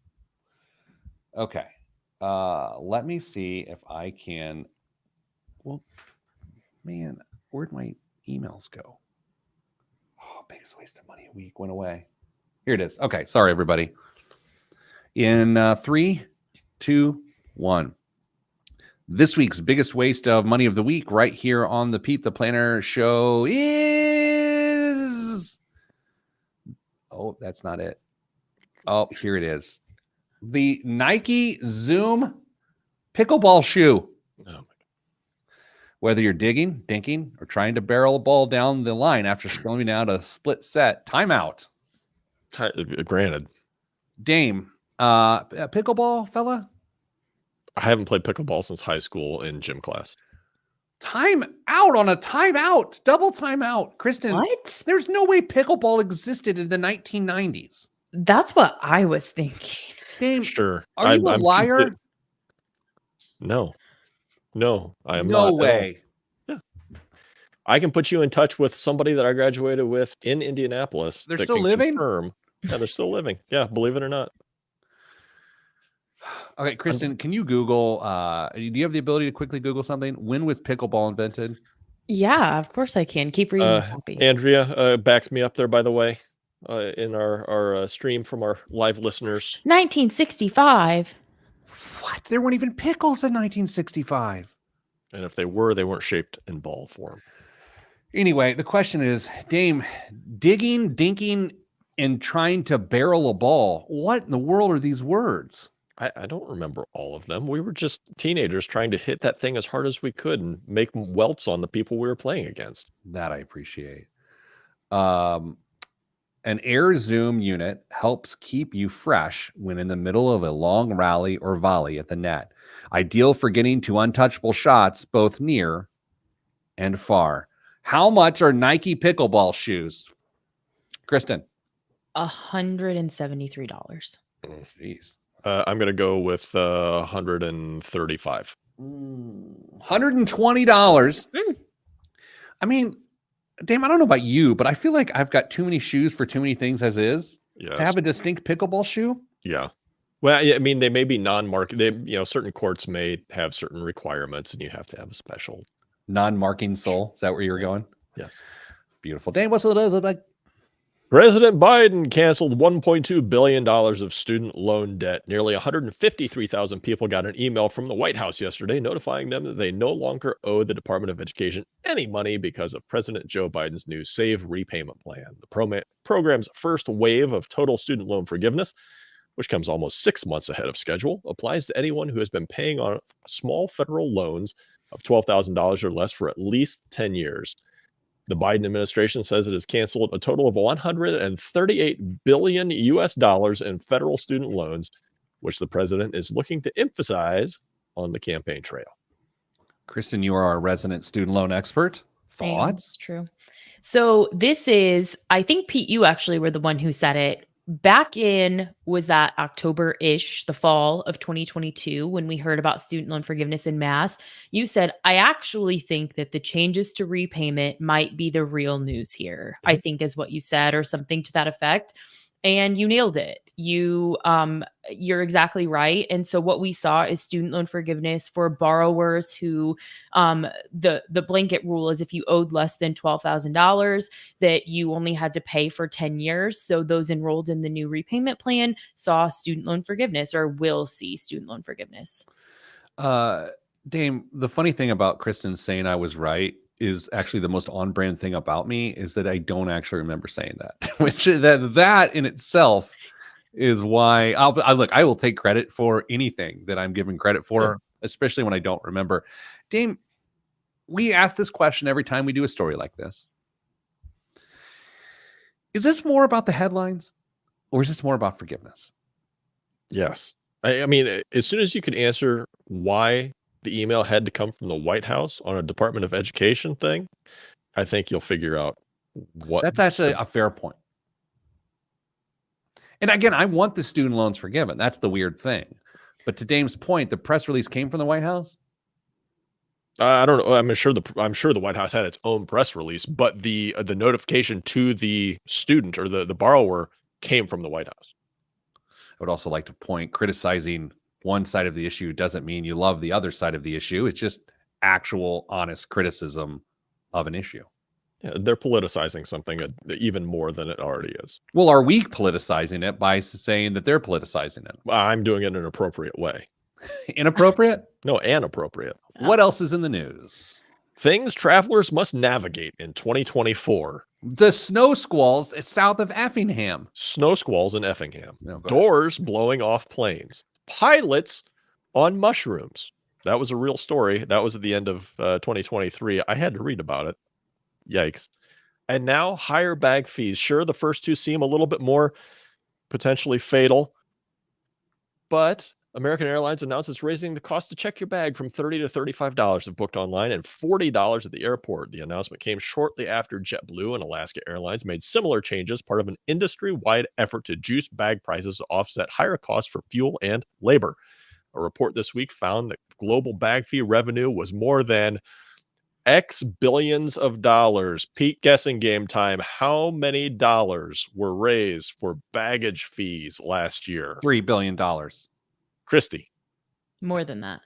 Okay. Let me see if I can. Well, man, where'd my emails go? Oh, biggest waste of money a week went away. Here it is. Okay. Sorry, everybody. In 3, 2, 1. This week's biggest waste of money of the week, right here on the Pete the Planner Show, is. Oh, that's not it. Oh, here it is. The Nike Zoom pickleball shoe. Oh, my Whether you're digging, dinking, or trying to barrel a ball down the line after scrolling out a split set, timeout. Granted, Dame, a pickleball fella? I haven't played pickleball since high school in gym class. Time out on a timeout. Double timeout. Kristen, What? there's no way pickleball existed in the 1990s. That's what I was thinking. Dame, Sure. are you a liar? No, I am No not. at all. way. I can put you in touch with somebody that I graduated with in Indianapolis. They're that still can living? confirm- Yeah, they're still living. Yeah, believe it or not. Okay, Kristen, can you Google? Do you have the ability to quickly Google something? When was pickleball invented? Yeah, of course I can. Keep reading. Copy. Andrea backs me up there, by the way, in our stream from our live listeners. 1965. What? There weren't even pickles in 1965. And if they were, they weren't shaped in ball form. Anyway, the question is, Dame, digging, dinking, and trying to barrel a ball. What in the world are these words? I don't remember all of them. We were just teenagers trying to hit that thing as hard as we could and make welts on the people we were playing against. That I appreciate. An Air Zoom unit helps keep you fresh when in the middle of a long rally or volley at the net. Ideal for getting to untouchable shots both near and far. How much are Nike pickleball shoes? Kristen. $173. Jeez. I'm going to go with 135. $120. I mean, Dame, I don't know about you, but I feel like I've got too many shoes for too many things as is. Yes. To have a distinct pickleball shoe. Yeah. Well, I mean, they may be non-market. Certain courts may have certain requirements, and you have to have a special Non-marking sole. Is that where you're going? Yes. Beautiful. Dame, what's it like? President Biden canceled $1.2 billion of student loan debt. Nearly 153,000 people got an email from the White House yesterday notifying them that they no longer owe the Department of Education any money because of President Joe Biden's new Save Repayment Plan. The program's first wave of total student loan forgiveness, which comes almost 6 months ahead of schedule, applies to anyone who has been paying on small federal loans of $12,000 or less for at least 10 years. The Biden administration says it has canceled a total of $138 billion in federal student loans, which the president is looking to emphasize on the campaign trail. Kristen, you are our resident student loan expert. Thoughts? That's true. So this is, I think, Pete, you actually were the one who said it. Back in, was that October-ish, the fall of 2022, when we heard about student loan forgiveness en masse, you said, I actually think that the changes to repayment might be the real news here, I think is what you said, or something to that effect. And you nailed it. You're exactly right. And so what we saw is student loan forgiveness for borrowers who the blanket rule is if you owed less than $12,000 that you only had to pay for 10 years. So those enrolled in the new repayment plan saw student loan forgiveness or will see student loan forgiveness. Dame, the funny thing about Kristen saying I was right is actually the most on-brand thing about me is that I don't actually remember saying that, which that in itself is why I will take credit for anything that I'm given credit for, especially when I don't remember. Dame, we ask this question every time we do a story like this. Is this more about the headlines or is this more about forgiveness? Yes. I mean, as soon as you could answer why the email had to come from the White House on a Department of Education thing, I think you'll figure out what. That's actually a fair point. And again, I want the student loans forgiven. That's the weird thing. But to Dame's point, the press release came from the White House. I don't know. I'm sure the White House had its own press release, but the notification to the student or the borrower came from the White House. I would also like to point, criticizing one side of the issue doesn't mean you love the other side of the issue. It's just actual, honest criticism of an issue. Yeah, they're politicizing something even more than it already is. Well, are we politicizing it by saying that they're politicizing it? I'm doing it in an appropriate way. Inappropriate? No, inappropriate. What else is in the news? Things travelers must navigate in 2024. The snow squalls south of Effingham. Snow squalls in Effingham. No, go ahead. Doors blowing off planes. Pilots on mushrooms. That was a real story. That was at the end of 2023. I had to read about it. Yikes. And now higher bag fees. Sure, the first two seem a little bit more potentially fatal, but American Airlines announced it's raising the cost to check your bag from $30 to $35 if booked online and $40 at the airport. The announcement came shortly after JetBlue and Alaska Airlines made similar changes, part of an industry-wide effort to juice bag prices to offset higher costs for fuel and labor. A report this week found that global bag fee revenue was more than X billions of dollars. Pete, guessing game time. How many dollars were raised for baggage fees last year? $3 billion. Christy. More than that.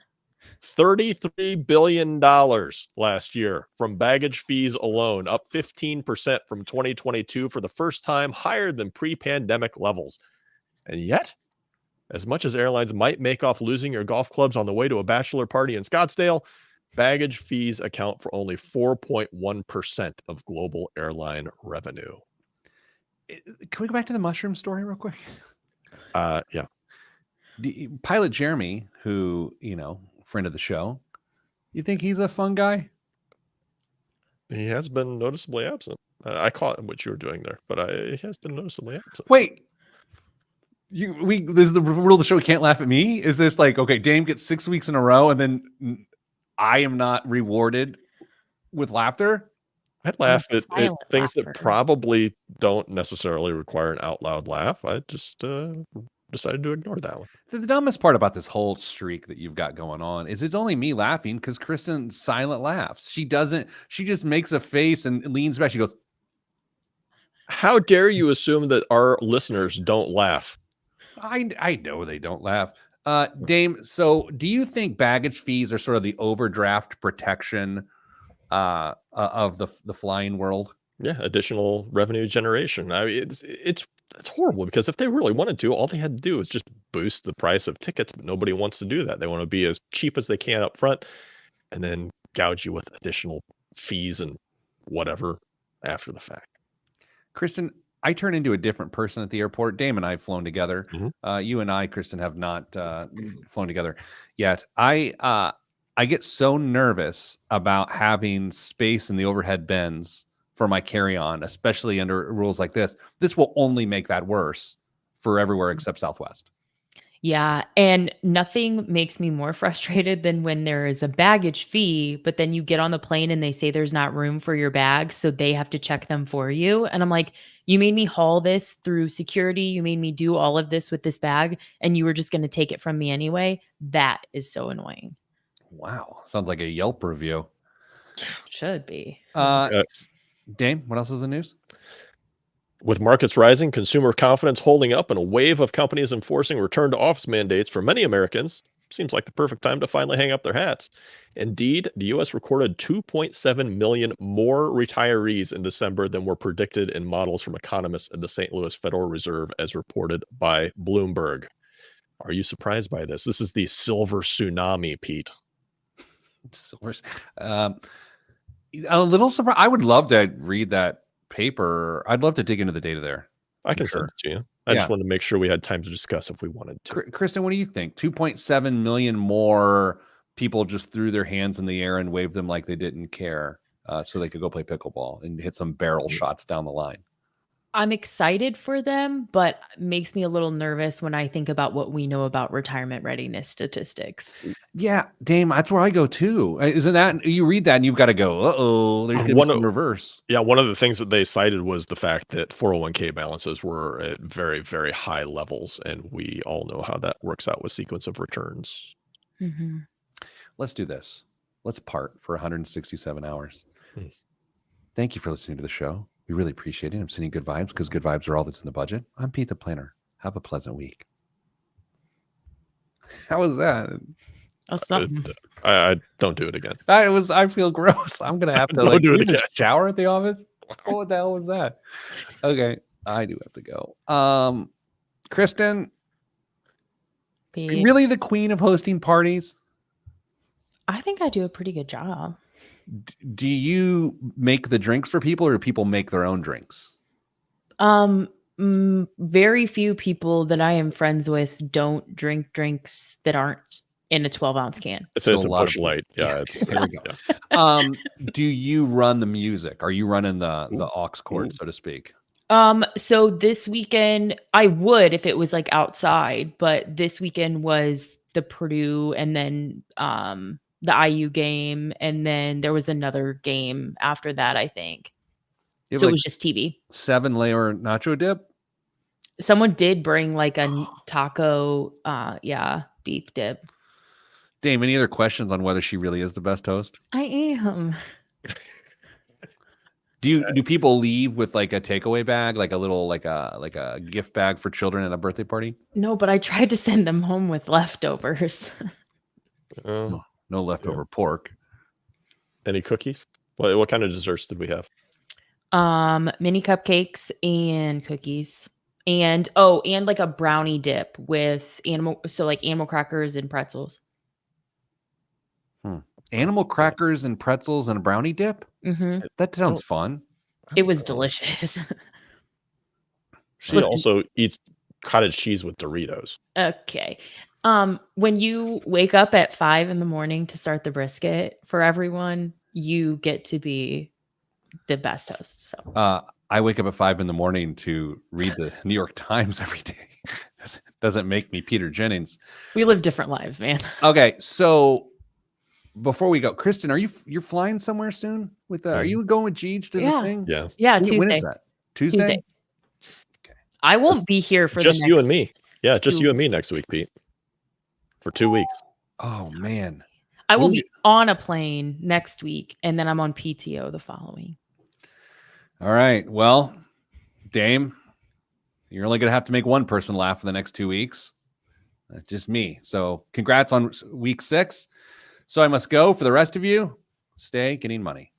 $33 billion last year from baggage fees alone, up 15% from 2022 for the first time, higher than pre-pandemic levels. And yet, as much as airlines might make off losing your golf clubs on the way to a bachelor party in Scottsdale, baggage fees account for only 4.1% of global airline revenue. Can we go back to the mushroom story real quick? Yeah. Pilot Jeremy, who, friend of the show, you think he's a fun guy? He has been noticeably absent. I caught what you were doing there, but he has been noticeably absent. Wait, this is the rule of the show. You can't laugh at me. Is this like, okay, Dame gets 6 weeks in a row and then I am not rewarded with laughter? I'd laugh at Silent things that laughter. probably don't necessarily require an out loud laugh. I just decided to ignore that one. The dumbest part about this whole streak that you've got going on is it's only me laughing because Kristen silent laughs. She just makes a face and leans back. She goes, How dare you assume that our listeners don't laugh? I know they don't laugh. Dame, so do you think baggage fees are sort of the overdraft protection of the flying world? Yeah, additional revenue generation. I mean, it's horrible because if they really wanted to, all they had to do was just boost the price of tickets, but nobody wants to do that. They want to be as cheap as they can up front and then gouge you with additional fees and whatever after the fact. Kristen, I turn into a different person at the airport. Dame and I have flown together. Mhm. You and I, Kristen, have not flown together yet. I get so nervous about having space in the overhead bins for my carry-on, especially under rules like this. This will only make that worse for everywhere except Southwest. Yeah. And nothing makes me more frustrated than when there is a baggage fee, but then you get on the plane and they say there's not room for your bags. So they have to check them for you. And I'm like, you made me haul this through security. You made me do all of this with this bag and you were just going to take it from me anyway. That is so annoying. Wow. Sounds like a Yelp review. Should be. Dame, what else is in the news? With markets rising, consumer confidence holding up, and a wave of companies enforcing return to office mandates for many Americans, seems like the perfect time to finally hang up their hats. Indeed, the U.S. recorded 2.7 million more retirees in December than were predicted in models from economists at the St. Louis Federal Reserve, as reported by Bloomberg. Are you surprised by this? This is the silver tsunami, Pete. A little surprised. I would love to read that paper. I'd love to dig into the data there. I can Sure. send it to you. I just wanted to make sure we had time to discuss if we wanted to. Kristen, what do you think? 2.7 million more people just threw their hands in the air and waved them like they didn't care, so they could go play pickleball and hit some barrel shots down the line. I'm excited for them, but makes me a little nervous when I think about what we know about retirement readiness statistics. Yeah, Dame, that's where I go too. Isn't that you read that and you've got to go, uh-oh, there's gonna be One some of- reverse. Yeah, one of the things that they cited was the fact that 401k balances were at very, very high levels, and we all know how that works out with sequence of returns. Mhm. Let's do this. Let's part for 167 hours. Hmm. Thank you for listening to the show. We really appreciate it. I'm sending good vibes because good vibes are all that's in the budget. I'm Pete the Planner. Have a pleasant week. How was that? That's something. I don't do it again. I feel gross. I'm gonna have to Don't do it we have a again. shower at the office. What the hell was that? Okay, I do have to go. Kristen, Pete, really the queen of hosting parties? I think I do a pretty good job. Do you make the drinks for people, or do people make their own drinks? Very few people that I am friends with don't drink drinks that aren't in a 12-ounce can. It's So a a lot of Busch people- Light. Yeah, it's There we go. yeah. Do you run the music? Are you running the aux cord, Ooh. so to speak? So this weekend I would if it was like outside, but this weekend was the Purdue and then the IU game, and then there was another game after that, I think. You have So it like was just TV. 7-layer nacho dip. Someone did bring like a taco, beef dip. Dame, any other questions on whether she really is the best host? I am. Do people leave with like a takeaway bag, like a little like a gift bag for children at a birthday party? No, but I tried to send them home with leftovers. No leftover pork. Any cookies? What kind of desserts did we have? Mini cupcakes and cookies. And like a brownie dip with animal crackers and pretzels. Animal crackers and pretzels and a brownie dip? Hmm That sounds fun. It was delicious. She Listen- also eats cottage cheese with Doritos. Okay. When you wake up at 5 a.m. to start the brisket for everyone, you get to be the best host. So I wake up at 5 a.m. to read the New York Times every day. Doesn't make me Peter Jennings. we live different lives, man. Okay, so before we go, Kristen, you're flying somewhere soon? Are you going with Jeej to Yeah. the thing? Yeah, Yeah, When- Tuesday. when is that? Tuesday? I won't be here for just the you next and me. Yeah, just 2 you and me next week, Pete, for 2 weeks. Oh man. I will What do be on a plane next week, and then I'm on PTO the following. All right. Well, Dame, you're only gonna have to make one person laugh for the next 2 weeks. Just me. So congrats on week 6. So I must go. For the rest of you, stay getting money.